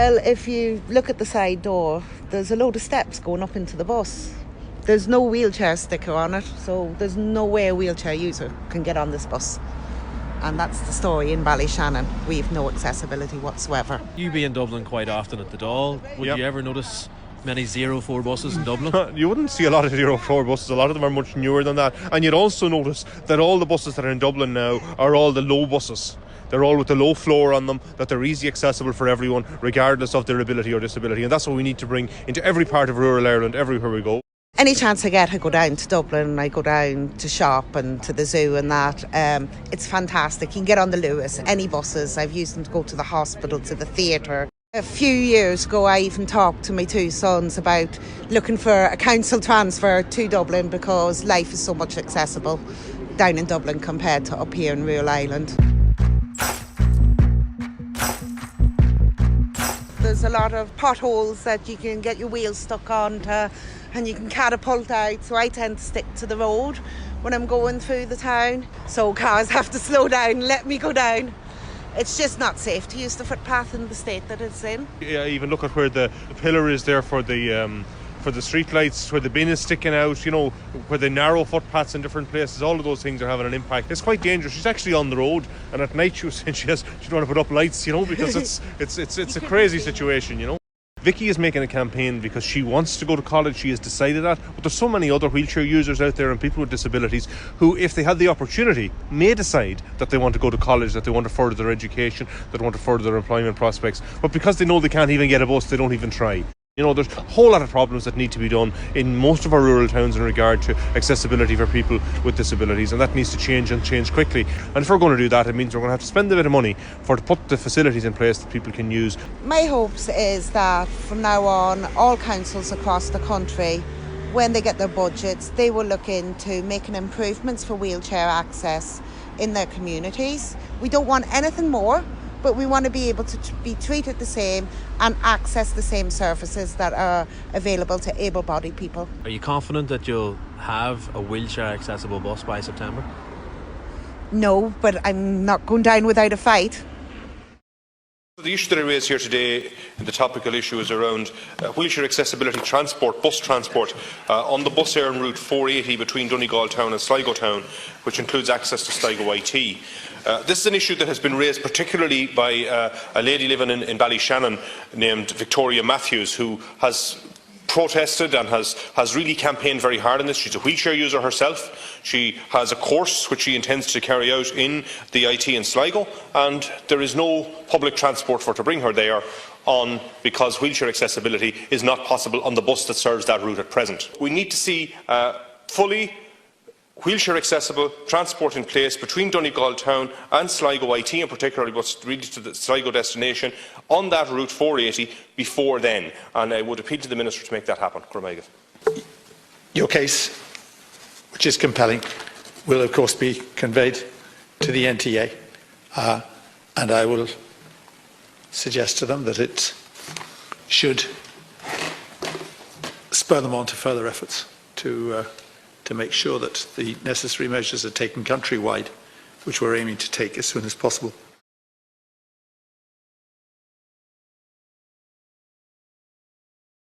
Well, if you look at the side door, there's a load of steps going up into the bus. There's no wheelchair sticker on it, so there's no way a wheelchair user can get on this bus. And that's the story in Ballyshannon. We have no accessibility whatsoever. You be in Dublin quite often at the Dáil. Would you ever notice many 04 buses in Dublin? You wouldn't see a lot of 04 buses. A lot of them are much newer than that. And you'd also notice that all the buses that are in Dublin now are all the low buses. They're all with the low floor on them, that they're easy accessible for everyone, regardless of their ability or disability. And that's what we need to bring into every part of rural Ireland, everywhere we go. Any chance I get, I go down to Dublin, I go down to shop and to the zoo and that. It's fantastic. You can get on the Lewis, any buses. I've used them to go to the hospital, to the theatre. A few years ago, I even talked to my two sons about looking for a council transfer to Dublin because life is so much accessible down in Dublin compared to up here in rural Ireland. There's a lot of potholes that you can get your wheels stuck onto and you can catapult out, so I tend to stick to the road when I'm going through the town. So cars have to slow down, let me go down. It's just not safe to use the footpath in the state that it's in. Yeah, even look at where the pillar is there for the street lights, where the bin is sticking out, you know, where the narrow footpaths in different places. All of those things are having an impact. It's quite dangerous. She's actually on the road, and at night she was saying she don't want to put up lights, you know, because it's a crazy situation, you know. Vicky is making a campaign because she wants to go to college. She has decided that, but there's so many other wheelchair users out there and people with disabilities who, if they had the opportunity, may decide that they want to go to college, that they want to further their education, that they want to further their employment prospects, but because they know they can't even get a bus, they don't even try. You know, there's a whole lot of problems that need to be done in most of our rural towns in regard to accessibility for people with disabilities, and that needs to change and change quickly. And if we're going to do that, it means we're going to have to spend a bit of money to put the facilities in place that people can use. My hopes is that from now on, all councils across the country, when they get their budgets, they will look into making improvements for wheelchair access in their communities. We don't want anything more, but we want to be able to be treated the same and access the same services that are available to able-bodied people. Are you confident that you'll have a wheelchair accessible bus by September? No, but I'm not going down without a fight. The issue that I raised here today, the topical issue, is around wheelchair accessibility transport, bus transport, on the bus air route 480 between Donegal Town and Sligo Town, which includes access to Sligo IT. This is an issue that has been raised particularly by a lady living in Ballyshannon named Vicky Matthews, who has protested and has really campaigned very hard on this. She's a wheelchair user herself. She has a course which she intends to carry out in the IT in Sligo, and there is no public transport for her to bring her there because wheelchair accessibility is not possible on the bus that serves that route at present. We need to see fully wheelchair accessible transport in place between Donegal Town and Sligo IT, and particularly what's really to the Sligo destination, on that route 480 before then. And I would appeal to the Minister to make that happen. Your case, which is compelling, will of course be conveyed to the NTA, and I will suggest to them that it should spur them on to further efforts to make sure that the necessary measures are taken countrywide, which we're aiming to take as soon as possible.